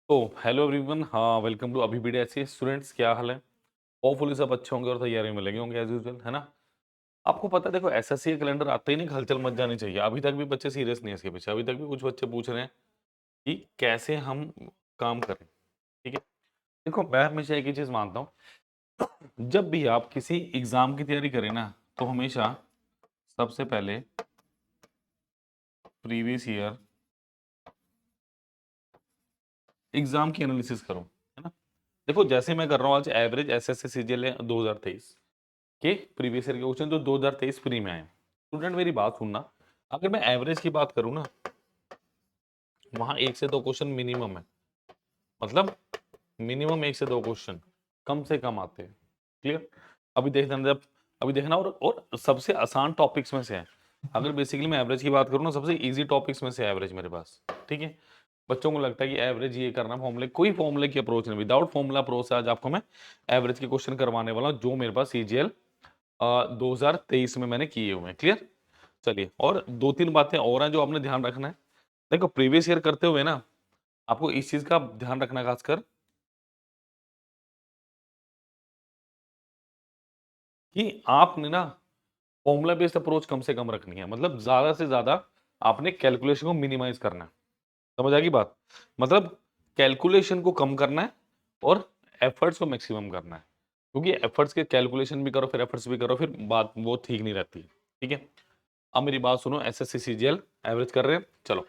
तो hello everyone, हाँ welcome to अभी वीडियो। ऐसे स्टूडेंट्स क्या हाल है? होपफुली सब अच्छे होंगे और तैयारी में लगे होंगे एज यूजुअल, है ना। आपको पता है, देखो एसएससी का कैलेंडर आता ही नहीं हलचल मच जानी चाहिए। अभी तक भी बच्चे सीरियस नहीं है इसके पीछे। अभी तक भी कुछ बच्चे पूछ रहे हैं कि कैसे हम काम करें। ठीक है, देखो मैं हमेशा एक ही चीज मानता हूँ, जब भी आप किसी एग्जाम की तैयारी करें ना, तो हमेशा सबसे पहले प्रीवियस ईयर एग्जाम की एनालिसिस करो, है ना। देखो जैसे मैं कर रहा हूँ आज एवरेज एसएससी सीजीएल 2023 के प्रीवियस ईयर के क्वेश्चन जो 2023 फ्री में आए। स्टूडेंट मेरी बात सुनना, अगर मैं एवरेज की बात करूं ना, वहां 1 से 2 क्वेश्चन मिनिमम है। मतलब मिनिमम 1 से 2 क्वेश्चन कम से कम आते हैं। क्लियर? अभी देखना, जब अभी देखना, और सबसे आसान टॉपिक्स में से है। अगर बेसिकली मैं एवरेज की बात करूं ना, सबसे इजी टॉपिक्स में से एवरेज मेरे पास। ठीक है, बच्चों को लगता है कि एवरेज ये करना, फॉर्मूले, कोई फॉर्मूले की अप्रोच नहीं, विदाउट फॉर्मूला अप्रोच से आज आपको मैं एवरेज के क्वेश्चन करवाने वाला हूं, जो मेरे पास सीजीएल 2023 में मैंने किए हुए हैं। क्लियर? चलिए, और 2-3 बातें और हैं जो आपने ध्यान रखना है। देखो प्रीवियस ईयर करते हुए ना, आपको इस चीज का ध्यान रखना है खासकर, कि आपने ना फॉर्मूला बेस्ड अप्रोच कम से कम रखनी है। मतलब ज्यादा से ज्यादा आपने कैलकुलेशन को मिनिमाइज करना है। समझ आ गई बात? मतलब कैलकुलेशन को कम करना है और एफर्ट्स को मैक्सिमम करना है। क्योंकि एफर्ट्स के कैलकुलेशन भी करो, फिर एफर्ट्स भी करो, फिर बात वो ठीक नहीं रहती। ठीक है, अब मेरी बात सुनो। एसएससी सीजीएल एवरेज कर रहे हैं, चलो।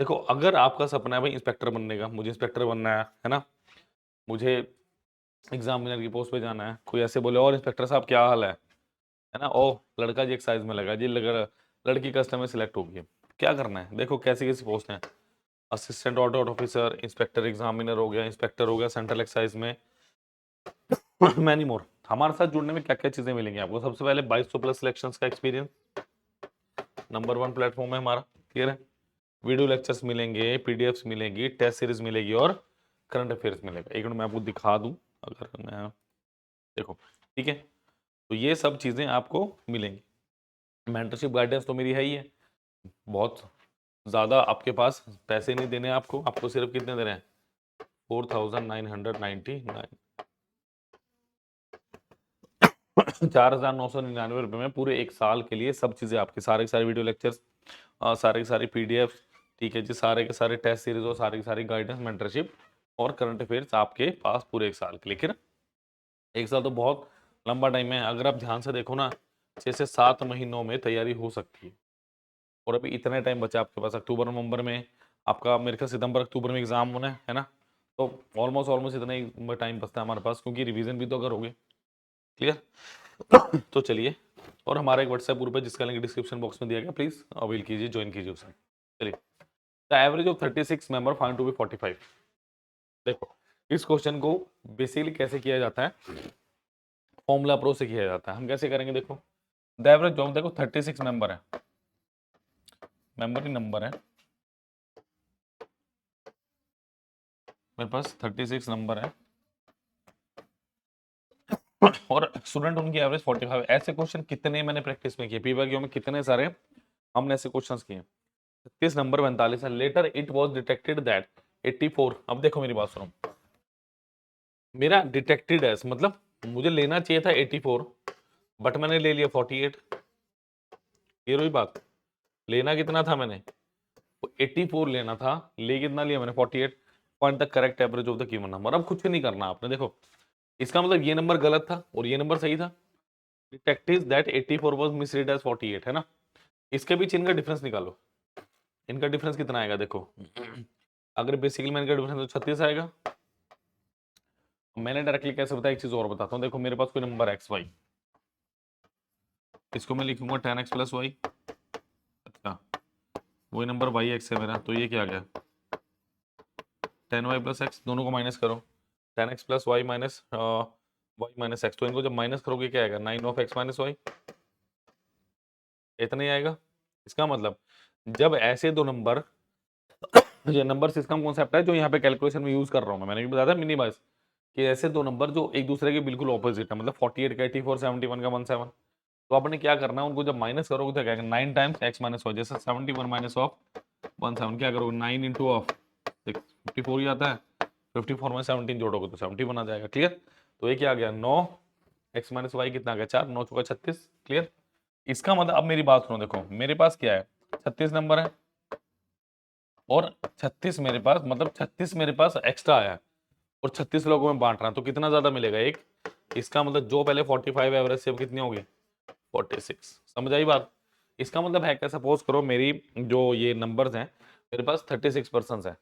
देखो अगर आपका सपना है भाई इंस्पेक्टर बनने का, मुझे इंस्पेक्टर बनना है ना, मुझे एग्जामिनर की पोस्ट पे जाना है, कोई ऐसे बोले और इंस्पेक्टर साहब क्या हाल है ना, ओ लड़का जी एक्साइज में लगा जी, लड़की कस्टमर सिलेक्ट हो गई है। क्या करना है? देखो कैसी कैसी पोस्ट है। Assistant audit officer, inspector examiner हो गया, इंस्पेक्टर हो गया सेंट्रल एक्साइज में, मैनी मोर। हमारे साथ जुड़ने में क्या क्या चीजें मिलेंगी आपको? सबसे पहले 2200 प्लस सिलेक्शंस का एक्सपीरियंस, नंबर 1 प्लेटफॉर्म है हमारा। क्लियर है? वीडियो लेक्चर्स मिलेंगे, पीडीएफ्स मिलेंगी, टेस्ट सीरीज मिलेगी और करंट अफेयर्स मिलेगा। एक मिनट मैं आपको दिखा दूं, अगर मैं, देखो, ठीक है, तो ये सब चीजें आपको मिलेंगी। मेंटरशिप गाइडेंस तो मेरी है ही है। बहुत ज्यादा आपके पास पैसे नहीं देने आपको, आपको सिर्फ कितने दे रहे हैं? 4999 4,999 रुपये में पूरे 1 साल के लिए सब चीजें आपकी, सारे के सारे वीडियो लेक्चर्स, सारे के सारे पीडीएफ, ठीक है जी, सारे के सारे टेस्ट सीरीज और सारी की सारी गाइडेंस, मेंटरशिप और करंट अफेयर्स आपके पास पूरे 1 साल के लिए। ठीक है? 1 साल तो बहुत लंबा टाइम है। अगर आप ध्यान से देखो ना, 6 से 7 महीनों में तैयारी हो सकती है। और अभी इतने टाइम बचा आपके पास, अक्टूबर नवंबर में आपका, मेरे ख्याल सितंबर अक्टूबर में एग्जाम होना है ना। तो ऑलमोस्ट ऑलमोस्ट इतना ही टाइम बचता है हमारे पास, क्योंकि रिवीजन भी तो अगर होगे। क्लियर? तो चलिए, और हमारा एक व्हाट्सएप ग्रुप है जिसका लिंक डिस्क्रिप्शन बॉक्स में दिया गया, प्लीज अवेल कीजिए, ज्वाइन कीजिए उसे। चलिए, the average of 36 member find to be 45। देखो इस क्वेश्चन को बेसिकली कैसे किया जाता है, फॉर्मूला अप्रोच से किया जाता है। हम कैसे करेंगे? देखो द एवरेज ऑफ, देखो 36 मेंबर है, मेंबर ही नंबर है मेरे पास, 36 नंबर है और स्टूडेंट उनकी एवरेज 45। ऐसे क्वेश्चन कितने मैंने प्रैक्टिस में किए, पीवाईक्यू में कितने सारे हमने ऐसे क्वेश्चंस किए। 36 नंबर 45 है। Later it was detected that 84। अब देखो मेरी बात सुनो, मेरा डिटेक्टेड है मतलब मुझे लेना चाहिए था 84, बट मैंने ले लिया 48। ये रही बात, लेना कितना था मैंने? 84 लेना था, ले कितना लिया मैंने? 48। Point the correct average of the given number. अब कुछ नहीं करना आपने। देखो इसका मतलब ये नंबर गलत था और ये नंबर सही था। Detected that 84 was misread as 48, है ना। इसके बीच इनका डिफरेंस निकालो। इनका डिफरेंस कितना आएगा? देखो अगर बेसिकली में इनका डिफरेंस तो 36 आएगा। मैंने डायरेक्टली कैसे बताया, एक चीज और बताता हूँ। देखो मेरे पास कोई नंबर एक्स वाई, इसको मैं लिखूंगा 10x प्लस वाई। अच्छा, वही नंबर वाई एक्स है मेरा, तो ये क्या आ गया? 10y plus x. दोनों को माइनस करो, 10x plus Y minus Y minus X. तो इनको जब माइनस करोगे क्या आएगा? 9 ऑफ एक्स माइनस वाई। इतना ही आएगा। इसका मतलब जब ऐसे दो नंबर, ये नंबर सिस्टम कॉन्सेप्ट है जो यहाँ पे कैलकुलेशन में यूज कर रहा हूँ मैंने भी बताया था मिनिमाइज, कि ऐसे दो नंबर जो एक दूसरे के बिल्कुल ऑपोजिट है, मतलब 48 का 84, 71 का 17, तो आपने क्या करना है, उनको जब माइनस करोगे तो क्या 9 टाइम्स एक्स माइनस वाई। जैसे 71 माइनस ऑफ 17, क्या करोगे? 9 इंटू ऑफ 6, 54 ही आता है। 54 में 17 जोड़ोगे तो 70 बना जाएगा। क्लियर? तो ये क्या आ गया 9 x माइनस वाई कितना आ गया 4, 9 चौका 36। क्लियर? इसका मतलब अब मेरी बात सुनो, देखो मेरे पास क्या है 36 नंबर है और 36 मेरे पास, मतलब 36 मेरे पास एक्स्ट्रा आया है और 36 लोगों में बांट रहा हूं तो कितना ज्यादा मिलेगा एक। इसका मतलब जो पहले 45 एवरेज से अब कितनी होगी 46। समझ आई बात? इसका मतलब है क्या, सपोज करो मेरी जो ये नंबर्स हैं मेरे पास 36% है।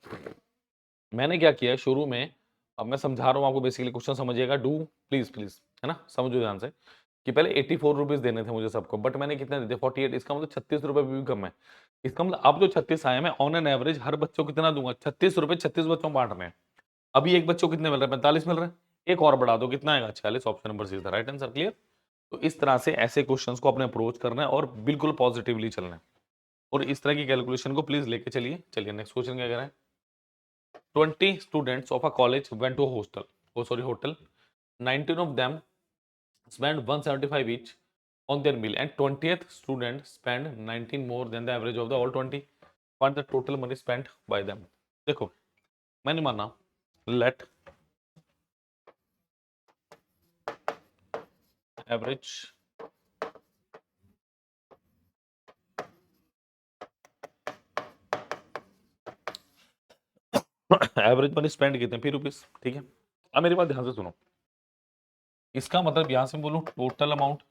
मैंने क्या किया है शुरू में, अब मैं समझा रहा हूँ आपको, बेसिकली क्वेश्चन समझिएगा, डू प्लीज प्लीज, है ना, समझो ध्यान से, कि पहले 84 रुपीज देने थे मुझे सबको, बट मैंने कितने दे दिए 48। इसका मतलब 36 रुपए भी कम है। इसका मतलब अब जो 36 आए मैं ऑन एन एवरेज हर बच्चों को कितना दूंगा 36 रुपए, 36 बच्चों बांट रहे हैं। अभी एक बच्चों को कितने मिल रहे हैं 45 मिल रहे हैं, एक और बढ़ा दो कितना आएगा 46। Option number C is the right answer. Clear? तो इस तरह से ऐसे क्वेश्चंस को अपने अप्रोच करना है और बिल्कुल पॉजिटिवली चलना है और इस तरह की कैलकुलेशन को प्लीज लेके चलिए। चलिए नेक्स्ट क्वेश्चन क्या कह रहे हैं। 20 students of a college went to a hotel. 19 of them spent 175 each on their meal and 20th student spent 19 more than the average of the all 20. Find the total money spent by them. देखो मैंने माना let average average money spend कितने P rupees. ठीक है, अब मेरी बात ध्यान से सुनो, इसका मतलब यहां से बोलूं टोटल अमाउंट,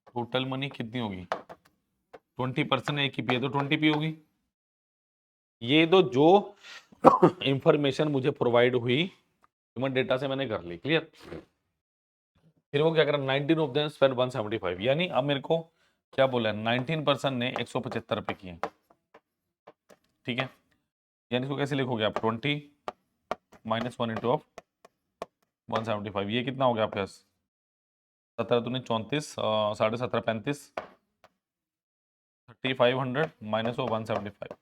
टोटल मनी कितनी होगी 20% एक ही पी है तो 20 पी होगी। ये तो जो इंफॉर्मेशन मुझे प्रोवाइड हुई ह्यूमन डेटा से मैंने कर ली। क्लियर? फिर वो क्या करा 19 ऑफ देम स्पेंड 175, यानी अब मेरे को क्या बोला है 19% ने 175 रुपए किए। ठीक है, यानी इसको कैसे लिखोगे आप 20 माइनस 1 इंटू ऑफ 175, ये कितना हो गया आपके पास 17 दूनी 34, 17.5 35, 3500 माइनस 175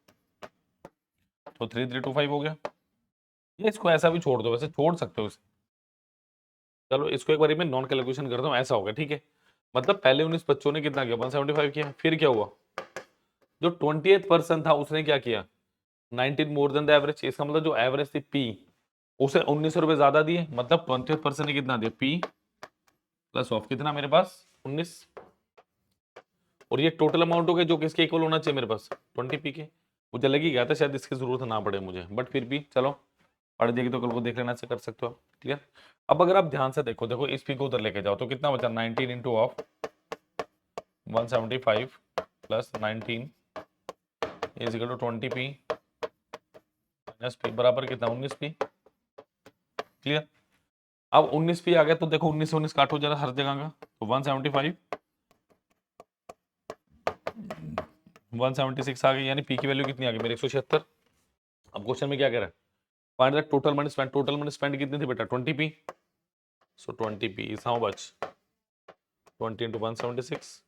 तो 3325 हो गया। ये इसको ऐसा भी छोड़ दो, वैसे छोड़ सकते हो इसे। चलो इसको एक बार मैं नॉन कैलकुलेशन करता हूँ, ऐसा होगा। ठीक है, मतलब पहले 19 बच्चों ने कितना किया 175 किया, फिर क्या हुआ जो 20% था उसने क्या किया 19 मोर देन द एवरेज। इसका मतलब जो एवरेज थी पी उसे 19 रुपए ज्यादा दिए, मतलब 20% ने कितना दिया पी प्लस ऑफ कितना मेरे पास 19, और ये टोटल अमाउंट हो गया जो किसके इक्वल होना चाहिए मेरे पास 20 पी के। मुझे लगी गया था शायद इसकी जरूरत ना पड़े मुझे, बट फिर भी चलो पढ़ देगी तो कल को देख लेना से कर सकते हो आप। क्लियर? अब अगर आप ध्यान से देखो, देखो इस पी को उधर लेके जाओ तो कितना बचा 19 into of 175 plus 19 is equal to 20 P minus P बराबर कितना 19 पी। क्लियर? अब 19 पी आ गया तो देखो 19 से 19 काटो जरा हर जगह का, तो 175 176 आ गई, यानी पी की वैल्यू कितनी आ गई मेरे 176। अब क्वेश्चन में क्या कह रहा है find the total money spend. Total money spend कितनी थी बेटा 20 P, so 20 P is how much 20 into 176,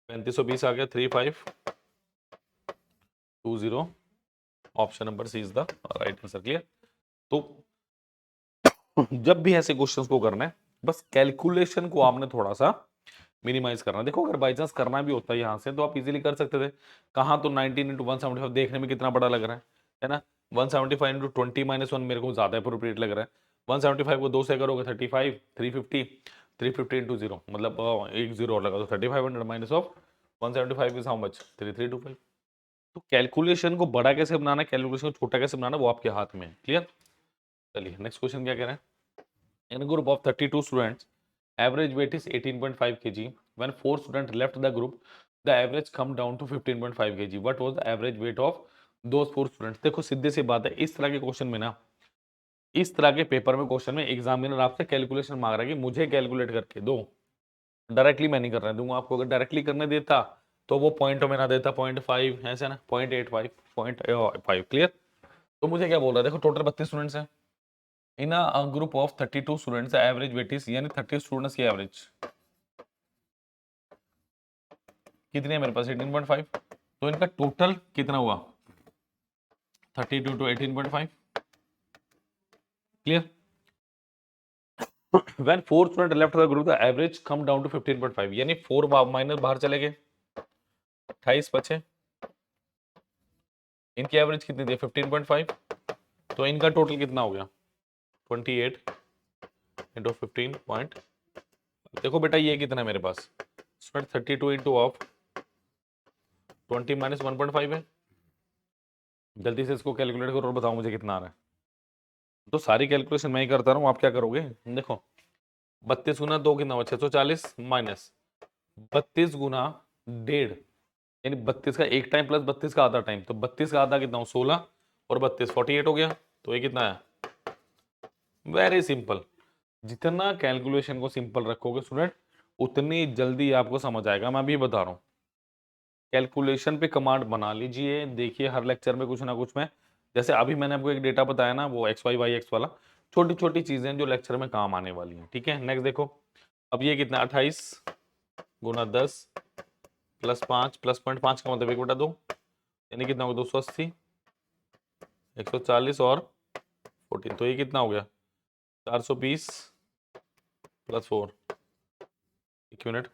3520 आ गया 3520। Option number C is the right answer. Clear? तो जब भी ऐसे क्वेश्चंस को करना है बस कैलकुलेशन को आपने थोड़ा सा मिनिमाइज करना। देखो अगर बाई चांस करना भी होता है यहाँ से तो आप इजीली कर सकते थे। कहाँ तो 19 इंटू 175 देखने में कितना बड़ा लग रहा है ना। 175 इंटू 20 माइनस 1 मेरे को ज्यादा अप्रोप्रिएट लग रहा है। 175 को 2 से करोगे 35, 350, 350 इंटू 0 मतलब एक जीरो और लगा तो 3500 minus of 175 is how much 3325। तो कैलकुलेशन को बड़ा कैसे बनाना है, कैलकुलेशन को छोटा कैसे बनाना, वो आपके हाथ में है। क्लियर? चलिए नेक्स्ट क्वेश्चन क्या कह रहे हैं। In a group of 32 students, average weight is 18.5 kg. When 4 students left the group, the average come down to 15.5 kg. What was the average weight of those 4 students? देखो सीधे सी बात है, इस तरह के क्वेश्चन में ना, इस तरह के पेपर में क्वेश्चन में एग्जामिनर आपसे कैलकुलेशन मांग रहा है कि मुझे कैलकुलेट करके दो। डायरेक्टली मैं नहीं करने दूंगा आपको, अगर डायरेक्टली करने देता तो वो पॉइंटों में ना देता 0.5 ऐसे ना 0.85 0.5। क्लियर? तो मुझे क्या बोल रहा है, देखो टोटल 32 स्टूडेंट्स हैं। In a group of 32 students average weight is, यानी 30 स्टूडेंट्स की एवरेज कितनी है मेरे पास 18.5, तो इनका टोटल कितना हुआ 32 to 18.5। Clear? When 4 student left the group the average come down to 15.5, यानी 4 माइनस बाहर चले गए 28 बचे, इनकी एवरेज कितनी थी 15.5। तो इनका टोटल कितना हो गया 28 इंटू 15 पॉइंट। देखो बेटा ये कितना है मेरे पास 32 इंटू ऑफ 20 माइनस 1.5 है। जल्दी से इसको कैलकुलेट करो और बताओ मुझे कितना आ रहा है। तो सारी कैलकुलेशन मैं ही करता रहा हूँ, आप क्या करोगे देखो 32 गुना 2 कितना हुआ 640 माइनस 32 गुना 1.5 यानी 32 का एक टाइम प्लस 32 का आधा टाइम, तो 32 का आधा कितना हो 16 और 32 48 हो गया। तो ये कितना है वेरी सिंपल। जितना कैलकुलेशन को सिंपल रखोगे स्टूडेंट उतनी जल्दी आपको समझ आएगा। मैं अभी बता रहा हूँ कैलकुलेशन पे कमांड बना लीजिए। देखिए हर लेक्चर में कुछ ना कुछ में, जैसे अभी मैंने आपको एक डेटा बताया ना वो एक्स वाई वाई एक्स वाला, छोटी छोटी चीजें जो लेक्चर में काम आने वाली हैं। ठीक है नेक्स्ट देखो अब ये कितना 28 गुना 10 प्लस 5 प्लस 0.5 का मतलब 1/2 यानी कितना होगा 280 140 और 14 तो ये कितना हो गया 420 प्लस 4 एक मिनट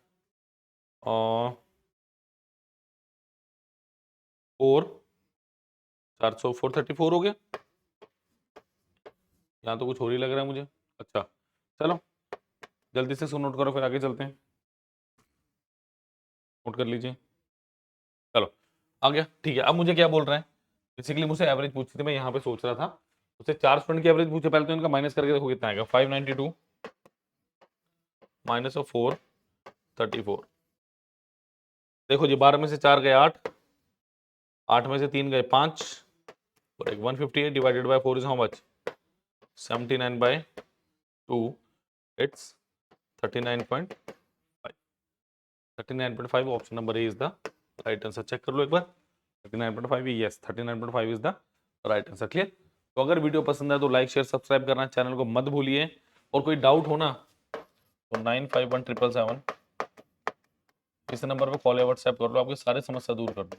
और 434 हो गया। यहाँ तो कुछ और ही लग रहा है मुझे। अच्छा चलो जल्दी से इसको नोट करो फिर आगे चलते हैं। नोट कर लीजिए चलो आ गया। ठीक है अब मुझे क्या बोल रहा है बेसिकली मुझसे एवरेज पूछी थी, मैं यहाँ पे सोच रहा था उससे 4 स्टूडेंट की एवरेज पूछे। पहले तो इनका माइनस करके देखो कितना आएगा 592 माइनस ऑफ 434। देखो जी 12 में से 4 गए 8, 8 में से 3 गए 5 और एक 158 divided by 4 is how much 79/2 it's 39.5 39.5 option number A is the right answer. Check कर लो एक बार 39.5 yes 39.5 is the right answer. Clear. तो अगर वीडियो पसंद है तो लाइक शेयर सब्सक्राइब करना चैनल को मत भूलिए और कोई डाउट हो ना तो 951777 इस नंबर पे कॉल या व्हाट्सएप कर लो, आपकी सारी समस्या दूर कर दो।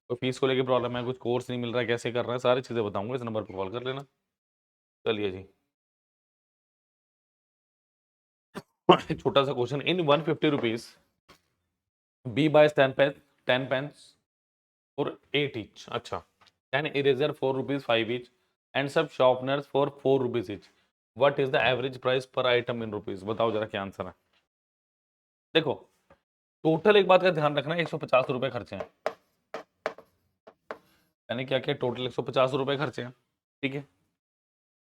कोई फीस को लेकर प्रॉब्लम है कुछ कोर्स नहीं मिल रहा है कैसे कर रहा है सारी चीजें बताऊंगा, इस नंबर पर कॉल कर लेना। चलिए जी छोटा सा question in 150 rupees B buys 10 pens for 8 each। अच्छा 10 इरेजर 4 रुपीज 5 each एंड सब sharpeners for 4 rupees each। What is the average price per item in rupees. बताओ जरा क्या आंसर है। देखो टोटल एक बात का ध्यान रखना 150 रुपए खर्चे हैं, यानी क्या क्या टोटल 150 रुपए खर्चे हैं। ठीक है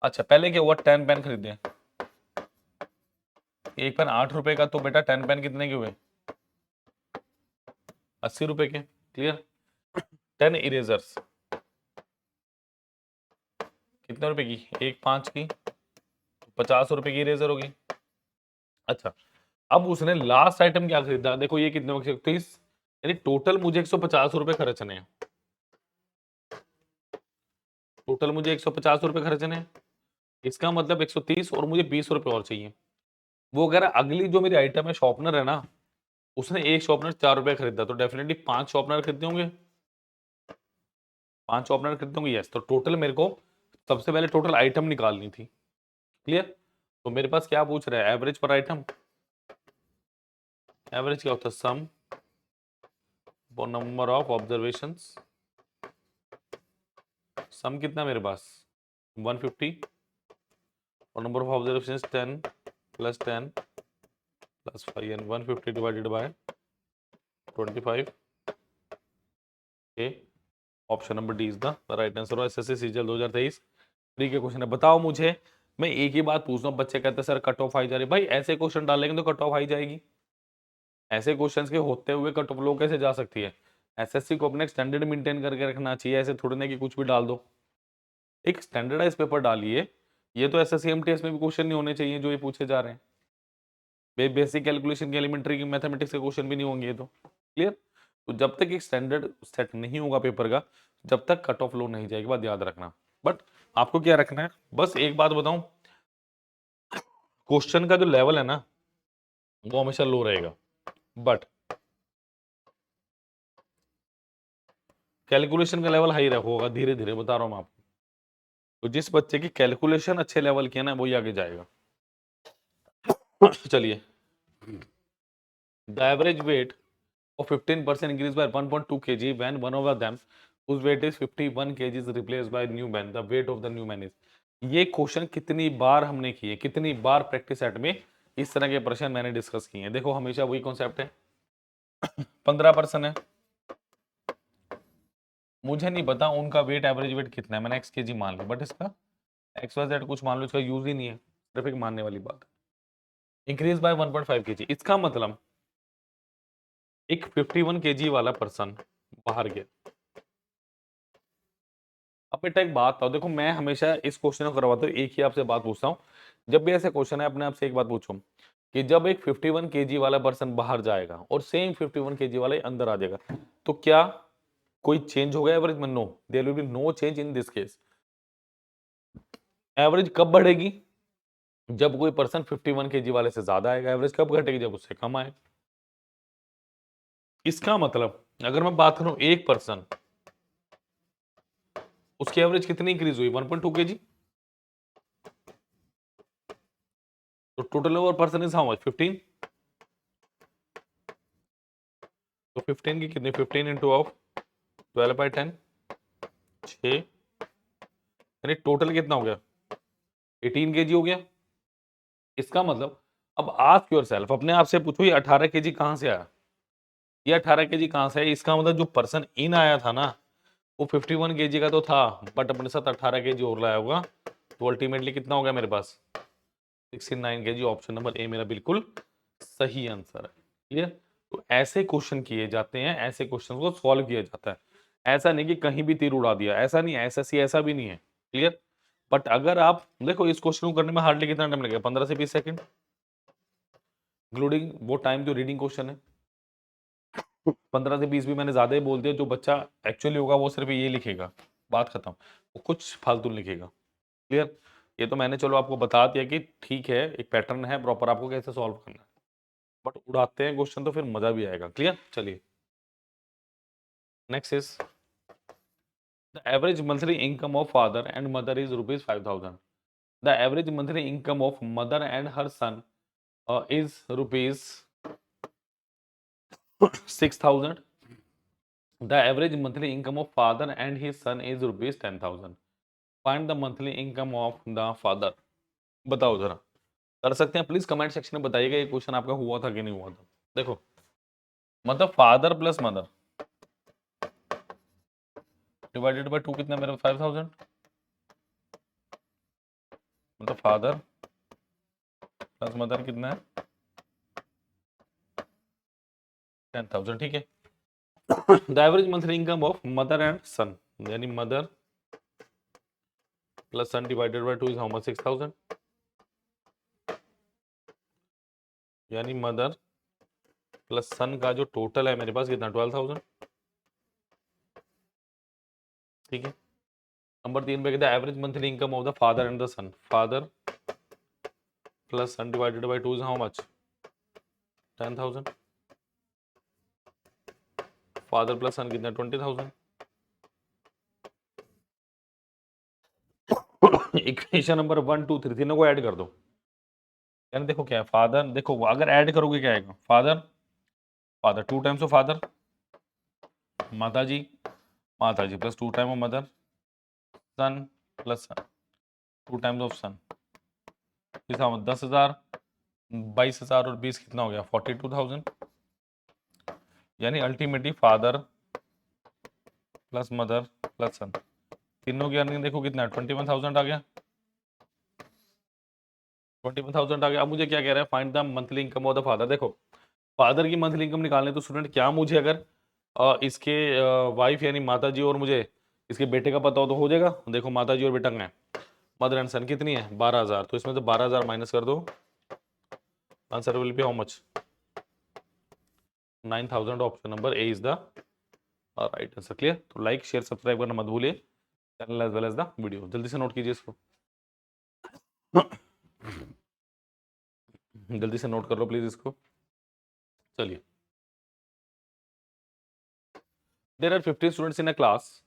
अच्छा पहले क्या हुआ 10 पेन खरीदे, एक पेन 8 रुपए का, तो बेटा 10 पेन कितने के हुए 80 रुपए के। क्लियर। 10 इरेजर्स कितने रुपए की एक 5 की 50 रुपए की इरेजर होगी। अच्छा अब उसने लास्ट आइटम क्या खरीदा देखो ये कितने 130 यानी टोटल मुझे 150 रुपए खर्चने हैं। टोटल मुझे 150 रुपए खर्चने हैं, इसका मतलब 130 और मुझे 20 रुपए और चाहिए। वो अगर अगली जो मेरी आइटम है शॉर्पनर है ना उसने एक शॉर्पनर 4 रुपए खरीदा तो डेफिनेटली 5 शॉर्पनर खरीदे होंगे, 5 शॉर्पनर खरीदे होंगे यस। तो टोटल मेरे को सबसे पहले टोटल आइटम निकालनी थी। क्लियर। तो मेरे पास क्या पूछ रहा है एवरेज पर आइटम। एवरेज क्या होता है सम नंबर ऑफ ऑब्जर्वेशंस। सम कितना मेरे पास 150 और number of observations 10 plus 10 plus 5 and 150 divided by 25। Option number D is the right answer. SSC CGL 2023 free के क्वेश्चन है। बताओ मुझे मैं एक ही बात पूछ रहा हूँ, बच्चे कहते हैं सर कट ऑफ आई जा रही, भाई ऐसे क्वेश्चन डालेंगे तो कट ऑफ आई जाएगी। ऐसे क्वेश्चंस के होते हुए कट ऑफ लो कैसे जा सकती है। एसएससी को अपने स्टैंडर्ड मेंटेन करके रखना चाहिए, ऐसे थोड़ी ना कि कुछ भी डाल दो। एक स्टैंडर्डाइज पेपर डालिए। ये तो एसएससी एमटीएस में भी क्वेश्चन नहीं होने चाहिए जो ये पूछे जा रहे हैं। बेसिक कैलकुलेशन की एलिमेंट्री की मैथमेटिक्स के क्वेश्चन भी नहीं होंगे ये तो। क्लियर। तो जब तक एक स्टैंडर्ड सेट नहीं होगा पेपर का जब तक कट ऑफ लो नहीं जाएगी, बात याद रखना। बट आपको क्या रखना है बस एक बात बताऊं, क्वेश्चन का जो लेवल है ना वो हमेशा लो रहेगा, बट कैलकुलेशन का लेवल हाई होगा धीरे धीरे, बता रहा हूं मैं आपको। तो जिस बच्चे की कैलकुलेशन अच्छे लेवल की है ना वही आगे जाएगा। चलिए the average wait of 15% increase by 1.2 kg when one of them whose weight is 51 kg replaced by new man, the weight of the new man is। ये क्वेश्चन कितनी बार हमने किए, कितनी बार प्रैक्टिस सेट में इस तरह के प्रश्न मैंने डिस्कस किए हैं। देखो हमेशा वही कॉन्सेप्ट है, 15% है, मुझे नहीं पता उनका वेट, एवरेज वेट कितना है, मैंने एक्स केजी मान लिया, बट इसका एक्स वाई जेड कुछ मान लो, इसका यूज ही नहीं है, सिर्फ एक मानने वाली बात है। इंक्रीज बाय 1.5 केजी, इसका मतलब एक 51 केजी वाला पर्सन बाहर गया। अब बेटा एक बात बताओ, देखो मैं हमेशा इस क्वेश्चन को करवाता हूँ, एक ही आपसे बात पूछता हूँ, जब भी ऐसे क्वेश्चन है अपने आप से एक बात पूछो कि जब एक 51 केजी वाला पर्सन बाहर जाएगा और सेम 51 केजी वाला अंदर आ जाएगा, तो क्या कोई चेंज होगा एवरेज में? No, there will be no change in this case. Average कब बढ़ेगी? जब कोई पर्सन 51 केजी वाले से ज्यादा आएगा। एवरेज कब घटेगी? जब उससे कम आए। इसका मतलब अगर मैं बात करूं एक पर्सन, उसकी एवरेज कितनी इंक्रीज हुई? 1.2 केजी। तो total number person is how much? 15। तो 15 की कितनी? 15 इंटू ऑफ 12/10, 6, यानी टोटल कितना हो गया? 18 केजी हो गया। इसका मतलब अब आस्क योरसेल्फ, अपने आप से पूछो ये 18 केजी कहां से आया? ये 18 केजी कहां से आया? इसका मतलब जो पर्सन इन आया था ना, वो 51 केजी का तो था, बट अपने साथ 18 केजी और लाया होगा, तो अल्टीमेटली कितना हो गया मेरे पास? 69 केजी। ऑप्शन नंबर ए मेरा बिल्कुल सही आंसर है। क्लियर? तो ऐसे क्वेश्चन किए जाते हैं, ऐसे क्वेश्चन को सॉल्व किया जाता है। ऐसा नहीं कि कहीं भी तीर उड़ा दिया, ऐसा नहीं है, एसएससी ऐसा भी नहीं है। क्लियर? बट अगर आप देखो इस क्वेश्चन को करने में हार्डली कितना टाइम लगेगा? 15 से 20 सेकंड, इंक्लूडिंग वो टाइम जो रीडिंग क्वेश्चन है। 15 से 20 भी मैंने ज्यादा ही बोल दिया, जो बच्चा एक्चुअली होगा वो सिर्फ ये लिखेगा, बात खत्म, वो कुछ फालतू लिखेगा। क्लियर? ये तो मैंने चलो आपको बता दिया कि ठीक है, एक पैटर्न है प्रॉपर, आपको कैसे सॉल्व करना है, बट उड़ाते हैं क्वेश्चन तो फिर मजा भी आएगा। क्लियर? चलिए next is the average monthly income of father and mother is rupees 5000। The average monthly income of mother and her son is rupees 6000। The average monthly income of father and his son is rupees 10,000. Find the monthly income of the father. बताओ जरा, कर सकते हैं? Please comment section में बताइएगा ये question आपका हुआ था कि नहीं हुआ था। देखो मतलब father plus mother divided by 2 कितना मेरा? 5000। मतलब फादर प्लस मदर कितना है? 10,000। ठीक है। The average monthly income of mother and son, यानी mother plus son divided by 2 is how much? 6000। यानी मदर प्लस सन का जो टोटल है मेरे पास कितना? 12,000। ठीक है। नंबर 3 पे कहता है average monthly income of the father and the son, father plus son divided by 2 is how much? 10,000। Father plus son कितना? 20,000। इक्वेशन नंबर 1 2 3 तीनों को ऐड कर दो। यानी देखो क्या है, फादर, देखो अगर ऐड करोगे क्या आएगा? Father, father 2 times of father, माता जी, माता जी plus 2 time of mother, son plus son 2 times of son, 10,000, 22,000 और 20 कितना हो गया? 42,000। यानी ultimately father plus mother plus son, तीनों की अर्निंग देखो कितना है? 21,000 आ गया। 21,000 आ गया। अब मुझे क्या कह रहा है? Find the monthly income of the father. देखो फादर की मंथली इनकम निकालने तो स्टूडेंट क्या मुझे अगर इसके वाइफ यानी माता जी और मुझे इसके बेटे का पता हो तो हो जाएगा। देखो माता जी और बेटा का है, मदर एंड सन कितनी है? 12,000। तो इसमें से 12,000 माइनस कर दो, answer will be how much? 9,000। Option number A is the right answer. Clear? तो लाइक शेयर सब्सक्राइब करना मत भूलिए, channel as well as the video. जल्दी से नोट कीजिए इसको, जल्दी से नोट कर लो प्लीज इसको। चलिए, there are 50 students in a class,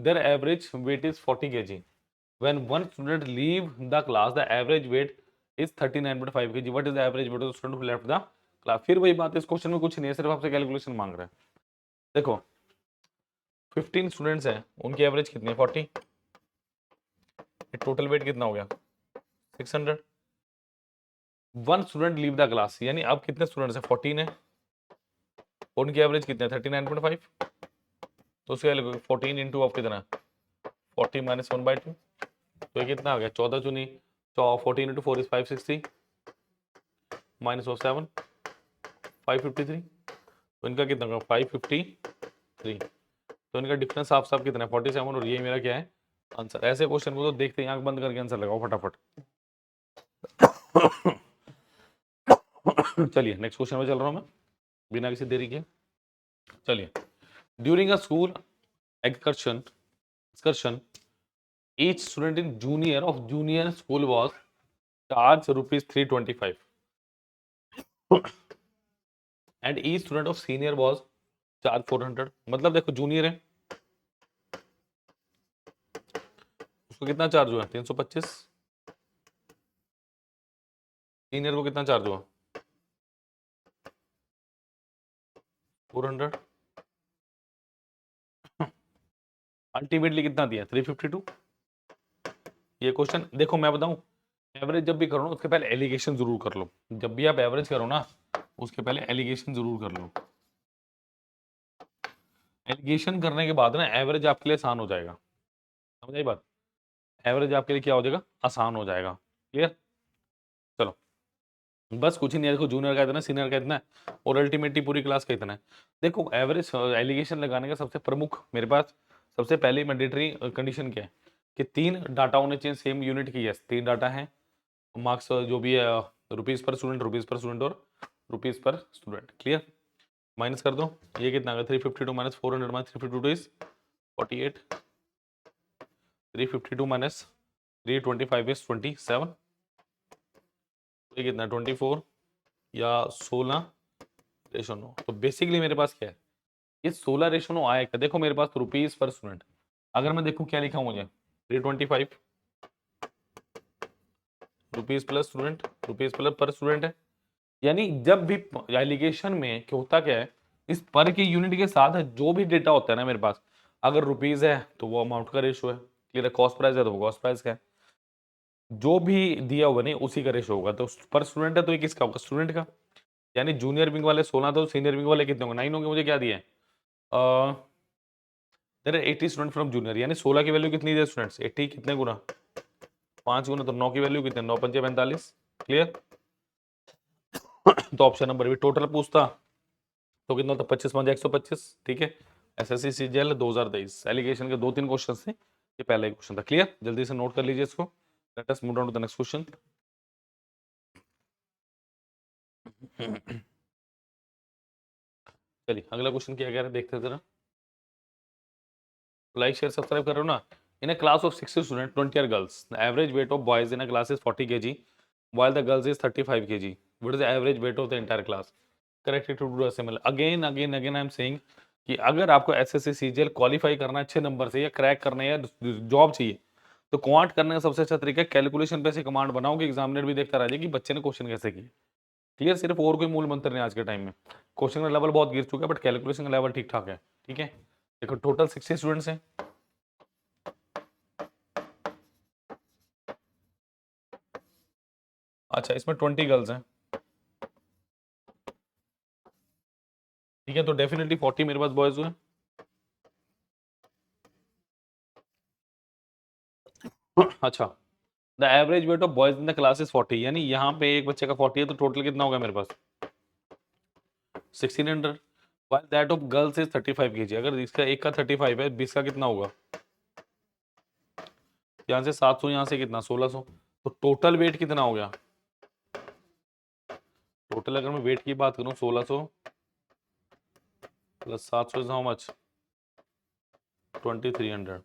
their average weight is 40 kg. When one student leave the class, the average weight is 39.5 kg. What is the average weight of the student who left the class? फिर वही बात है, इस question में कुछ नहीं है, सिर्फ आपसे कैलकुलेशन मांग रहा है। देखो 15 स्टूडेंट्स हैं, उनकी एवरेज कितनी है 40, टोटल वेट कितना हो गया 600। One student leave the class, यानी अब कितने स्टूडेंट्स हैं 14 है, उनकी एवरेज कितने 39.5, तो उसके 14 इंटू ऑफ कितना 40 माइनस 1/2, तो ये कितना आ गया 14 चुनी 14 इंटू 4 इज 560 माइनस ऑफ 7 553, तो इनका कितना होगा 553, तो इनका डिफरेंस साफ साफ कितना है 47, और ये मेरा क्या है आंसर। ऐसे क्वेश्चन को तो देखते ही आंख बंद करके आंसर लगाओ फटाफट। चलिए नेक्स्ट क्वेश्चन में चल रहा हूं मैं बिना किसी देरी के। चलिए, during a school excursion each student in junior school was charged rupees 325 and each student of senior was charged 400। मतलब देखो जूनियर है उसको कितना चार्ज हुआ 325, सीनियर को कितना चार्ज हुआ 400, अल्टीमेटली कितना दिया 352। ये क्वेश्चन देखो मैं बताऊं, एवरेज जब भी करो ना उसके पहले एलिगेशन जरूर कर लो, जब भी आप एवरेज करो ना उसके पहले एलिगेशन जरूर कर लो। एलिगेशन करने के बाद ना एवरेज आपके लिए आसान हो जाएगा, समझ आई बात, एवरेज आपके लिए क्या हो जाएगा आसान हो जाएगा। क्लियर, चलो बस कुछ ही नहीं है, देखो जूनियर का इतना सीनियर का इतना है और अल्टीमेटली पूरी क्लास का इतना है। देखो एवरेज एलिगेशन लगाने का सबसे प्रमुख मेरे पास सबसे पहली मैंडेटरी कंडीशन क्या है कि 3 डाटा होने चाहिए सेम यूनिट की। यस 3 डाटा है, मार्क्स जो भी है रुपीज पर स्टूडेंट और rupees per student. Clear, minus कर दो, ये कितना आ गया 352 minus 400 minus 352 is 48, 352 minus 325 is 27, ये कितना 24 या 16:9। तो बेसिकली मेरे पास क्या है ये 16:9 आएगा। देखो मेरे पास रुपीज पर स्टूडेंट, अगर मैं देखूं क्या लिखा हूं मुझे 325 rupees plus student, rupees plus पर स्टूडेंट है, यानी जब भी एलिगेशन में क्या होता क्या है इस पर की यूनिट के साथ जो भी डेटा होता है ना मेरे पास, अगर रुपीज है तो वो अमाउंट का रेशो है, क्लियर है, कॉस्ट प्राइस है तो वो कॉस्ट प्राइस का है, जो भी दिया होगा नहीं उसी का रेशो होगा। तो पर स्टूडेंट है तो ये किसका होगा स्टूडेंट का, यानी जूनियर विंग वाले 16 तो सीनियर विंग वाले कितने होंगे 9 होंगे। मुझे क्या दिया है there are 80 student from junior, यानी 16 की वैल्यू कितनी है स्टूडेंट्स 80 कितने गुना 5 गुना, तो 9 की वैल्यू कितने 9 पंजे 45। क्लियर, तो ऑप्शन नंबर भी टोटल पूछता तो कितना होता 25 5 125। ठीक है, एसएससी सीजीएल 2023 एलिगेशन के 2-3 क्वेश्चन थे, ये पहला ही क्वेश्चन था। क्लियर, जल्दी से नोट कर लीजिए इसको। Let us move on to the next question. चलिए अगला क्वेश्चन क्या कह रहे हैं देखते हैं जरा। लाइक शेयर सब्सक्राइब कर रहे हो ना। In a class of 60 student 20 are girls, the average weight of boys in a class is 40 kg while the girls is 35 kg, what is the average weight of the entire class, correct to do similar again I am saying कि अगर आपको SSC CGL qualify करना है अच्छे number से या crack करना है या जॉब चाहिए तो क्वांट करने का सबसे अच्छा तरीका है कैलकुलेशन पे से कमांड बनाओ कि एग्जामिनर भी देखता रह जाए कि बच्चे ने क्वेश्चन कैसे किए। क्लियर, सिर्फ और कोई मूल मंत्र नहीं आज के टाइम में, क्वेश्चन का लेवल बहुत गिर चुका है बट कैलकुलेशन का लेवल ठीक ठाक है। ठीक है, देखो टोटल 60 स्टूडेंट्स हैं, अच्छा इसमें 20 गर्ल्स हैं। ठीक है, तो डेफिनेटली 40 मेरे पास बॉयज हुए। अच्छा, the average weight of boys in the class is 40, यानी यहाँ पे एक बच्चे का 40 है तो टोटल कितना होगा मेरे पास 1600, while that of girls is 35 kg। अगर इसका एक का 35 है 20 का कितना होगा, यहाँ से 700 यहाँ से कितना 1600, तो टोटल वेट कितना हो गया, टोटल अगर मैं वेट की बात करूं 1600 प्लस 700 इज हाउ मच 2300,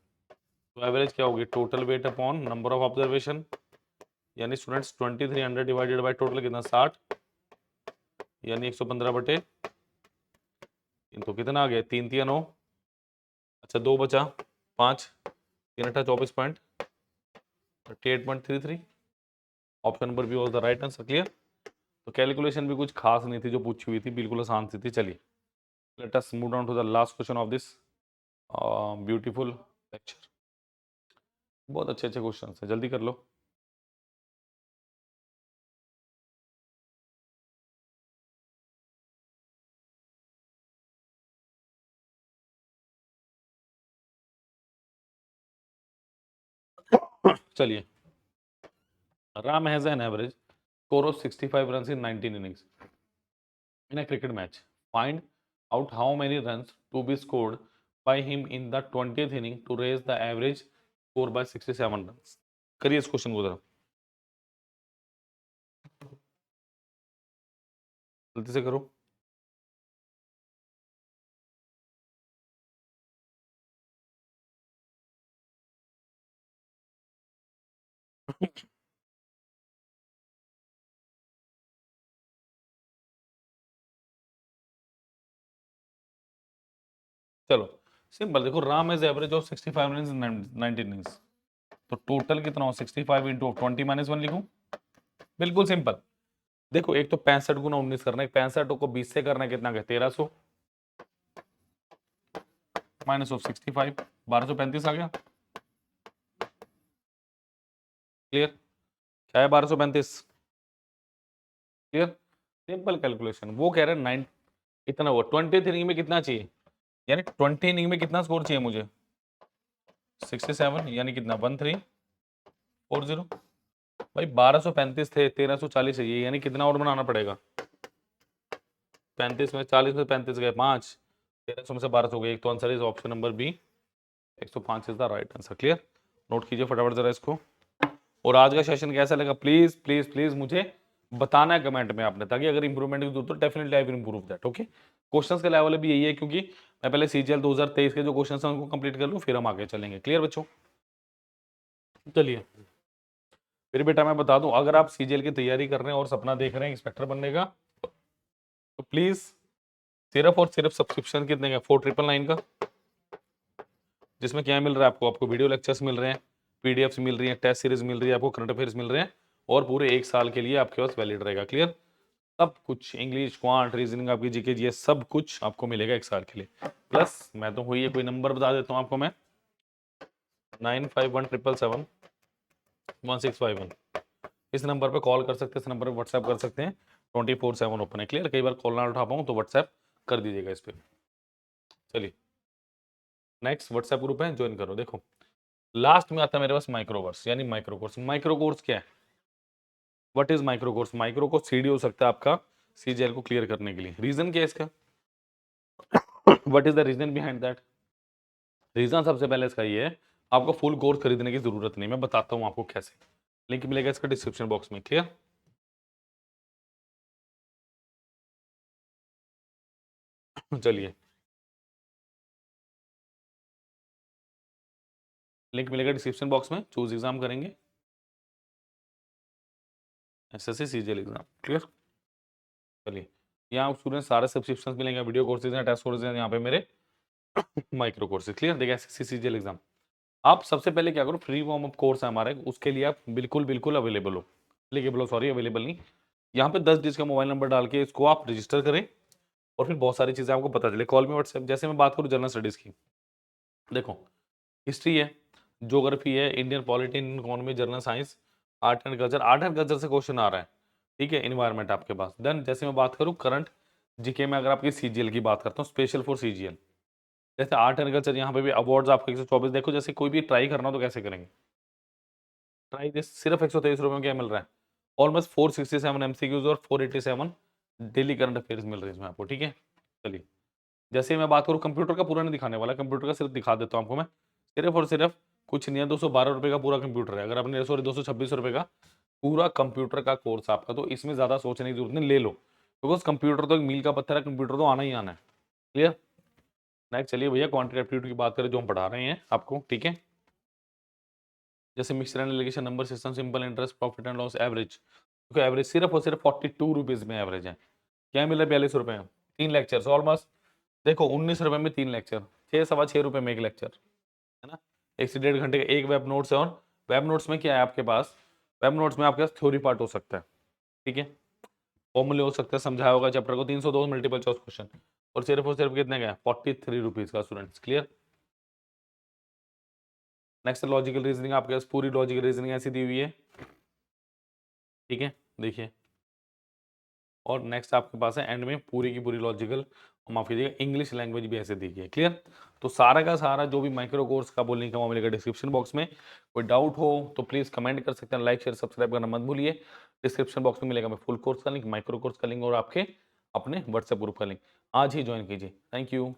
तो एवरेज क्या होगी total weight upon number of observation, यानी स्टूडेंट्स 2300 डिवाइडेड बाय टोटल कितना 60, यानी 115 बटे तो कितना आ गया 3 3 9, अच्छा 2 बचा 5 3 8 24.38.33, option number B was the right answer. Clear, तो कैलकुलेशन भी कुछ खास नहीं थी जो पूछी हुई थी, बिल्कुल आसान सी थी। चलिए let us move on to the last question of this beautiful lecture, बहुत अच्छे अच्छे क्वेश्चन है, जल्दी कर लो। चलिए, Ram has an average score of 65 run in 19 innings in a cricket match. Find out how many runs to be scored by him in the 20th inning to raise the average score by 67 runs. करिए इस question को जरा जल्दी से करो। चलो simple देखो, Ram is average of 65 run in 19 innings, तो टोटल कितना हो 65 इंटू 20 माइनस 1 लिखूं, बिल्कुल सिंपल। देखो एक तो 65 गुना 19 करना है, 65 को 20 से करना है, कितना 1300 माइनस ऑफ 65, 1235 आ गया। क्लियर, क्या है 1235? Clear, simple calculation. वो कह रहे हैं 9 इतना हुआ 20th इनिंग में कितना चाहिए, यानी 20 इनिंग में कितना स्कोर चाहिए मुझे 67, यानी कितना 1340। भाई 1235 थे, 1340 चाहिए, यानी कितना और बनाना पड़ेगा 35 में 40 में 35 गए 5, 1300 में से 1200 गए, एक तो answer is option number B, 105 is the right answer. Clear, note कीजिए फटाफट जरा इसको। और आज का सेशन कैसा लगा प्लीज प्लीज प्लीज मुझे बताना है कमेंट में आपने, ताकि अगर इंप्रूवमेंट की जरूरत तो definitely I will improve that. Okay, questions का लेवल भी यही है, क्योंकि मैं पहले सीजीएल 2023 के जो क्वेश्चंस हैं उनको कंप्लीट कर लूं, फिर हम आगे चलेंगे। क्लियर बच्चों, चलिए फिर बेटा मैं बता दूं, अगर आप सीजीएल की तैयारी कर रहे हैं और सपना देख रहे हैं इंस्पेक्टर बनने का, तो प्लीज सिर्फ और सिर्फ सब्सक्रिप्शन कितने का 4999 का, जिसमें क्या मिल रहा है आपको, आपको वीडियो लेक्चर्स मिल रहे हैं, पीडीएफ्स मिल रही है, टेस्ट सीरीज मिल रही है, आपको करंट अफेयर्स मिल रहे हैं, और पूरे 1 साल के लिए आपके पास वैलिड रहेगा। क्लियर, सब कुछ इंग्लिश क्वांट रीजनिंग आपकी जीके जीएस सब कुछ आपको मिलेगा 1 साल के लिए। प्लस मैं तो हुई है, कोई नंबर बता देता हूँ आपको मैं, 9517771651, इस नंबर पे कॉल कर सकते हैं, इस नंबर पे व्हाट्सएप कर सकते हैं, 24/7 ओपन है। क्लियर, कई बार कॉल ना उठा पाऊँ तो व्हाट्सएप कर दीजिएगा इस पर। चलिए नेक्स्ट व्हाट्सएप ग्रुप है, ज्वाइन करो। देखो लास्ट में आता है मेरे पास माइक्रो कोर्स, यानी माइक्रो कोर्स। माइक्रो कोर्स क्या है, what is micro course? Micro course CD हो सकता है आपका सीजीएल को क्लियर करने के लिए। रीजन क्या है इसका, what is the reason behind that? Reason सबसे पहले इसका ये है, आपको फुल कोर्स खरीदने की जरूरत नहीं, मैं बताता हूँ आपको कैसे। लिंक मिलेगा इसका डिस्क्रिप्शन बॉक्स में। क्लियर, चलिए लिंक मिलेगा डिस्क्रिप्शन बॉक्स में, चूज एग्जाम करेंगे, एसएससी सीजीएल एग्जाम। क्लियर, चलिए यहाँ स्टूडेंट सारे सब्सक्रिप्शन मिलेंगे, वीडियो कोर्सेज हैं, टेस्ट कोर्सेज हैं यहाँ पे मेरे, माइक्रो कोर्सेज। क्लियर, देखिए एसएससी सीजीएल एग्जाम आप सबसे पहले क्या करो, फ्री वार्म अप कोर्स है हमारे, उसके लिए आप बिल्कुल बिल्कुल अवेलेबल हो, एप्लीकेबल हो, सॉरी अवेलेबल नहीं, यहाँ पे 10 डिजिट का मोबाइल नंबर डाल के इसको आप रजिस्टर करें, और फिर बहुत सारी चीजें आपको पता चले कॉल में व्हाट्सएप। जैसे मैं बात करूँ जनरल स्टडीज की, देखो हिस्ट्री है, ज्योग्राफी है, Indian polity, Indian economy, general science, art and culture, art and culture से क्वेश्चन आ रहा है, ठीक है, इन्वायरमेंट आपके पास। देन जैसे मैं बात करूँ करंट जीके में, अगर आपकी सीजीएल की बात करता हूँ, स्पेशल फॉर सीजीएल, जैसे आर्ट एंड कल्चर, यहाँ पे भी अवार्ड्स आपको 124। देखो जैसे कोई भी ट्राई करना हो तो कैसे करेंगे, ट्राई दिस सिर्फ 123 रुपये में क्या मिल रहा है, ऑलमोस्ट 467 एमसीक्यूज और 487 डेली करंट अफेयर्स मिल रहे हैं इसमें आपको। ठीक है, चलिए जैसे मैं बात करूँ कंप्यूटर का, पूरा नहीं दिखाने वाला, कंप्यूटर का सिर्फ दिखा देता हूँ आपको मैं, सिर्फ और सिर्फ कुछ नहीं है, 212 रुपये का पूरा कंप्यूटर है, अगर आपने सॉरी 226 रुपये का पूरा कंप्यूटर का कोर्स आपका, तो इसमें ज्यादा सोचने की जरूरत नहीं, ले लो, बिकॉज कंप्यूटर तो एक मील का पत्थर है, कंप्यूटर तो आना ही आना है। क्लियर, नेक्स्ट चलिए भैया क्वांटिटी एप्टीट्यूड की बात करें जो हम पढ़ा रहे हैं आपको। ठीक है, जैसे mixer and allegation, number system, simple interest, profit and loss, average, क्योंकि एवरेज सिर्फ और सिर्फ 42 रुपीज में एवरेज है, क्या मिला 42 रुपए में 3 लेक्चर ऑलमोस्ट। देखो 19 रुपए में 3 लेक्चर, 6 सवा 6 रुपए में एक लेक्चर, है ना, 1 से 1.5 घंटे का एक वेब नोट्स है, और वेब नोट्स में क्या है आपके पास, वेब नोट्स में आपके पास थ्योरी पार्ट हो सकता है, ठीक है, फॉर्मूले हो सकता है, समझाया होगा चैप्टर को, 302 मल्टीपल चॉइस क्वेश्चन, और सिर्फ कितने का है 43 रुपीज का students. Clear, next logical reasoning, आपके पास पूरी लॉजिकल रीजनिंग ऐसी दी हुई है, ठीक है, देखिए। और नेक्स्ट आपके पास है एंड में पूरी की पूरी लॉजिकल, माफ कीजिएगा, इंग्लिश लैंग्वेज भी ऐसे दी गई है। क्लियर? तो सारा का सारा जो भी माइक्रो कोर्स का बोलने का वो मिलेगा डिस्क्रिप्शन बॉक्स में। कोई डाउट हो तो प्लीज कमेंट कर सकते हैं, लाइक शेयर सब्सक्राइब करना मत भूलिए। डिस्क्रिप्शन बॉक्स में मिलेगा मैं फुल कोर्स का लिंक, माइक्रो कोर्स का लिंक और आपके अपने व्हाट्सएप ग्रुप का लिंक। आज ही ज्वाइन कीजिए। Thank you.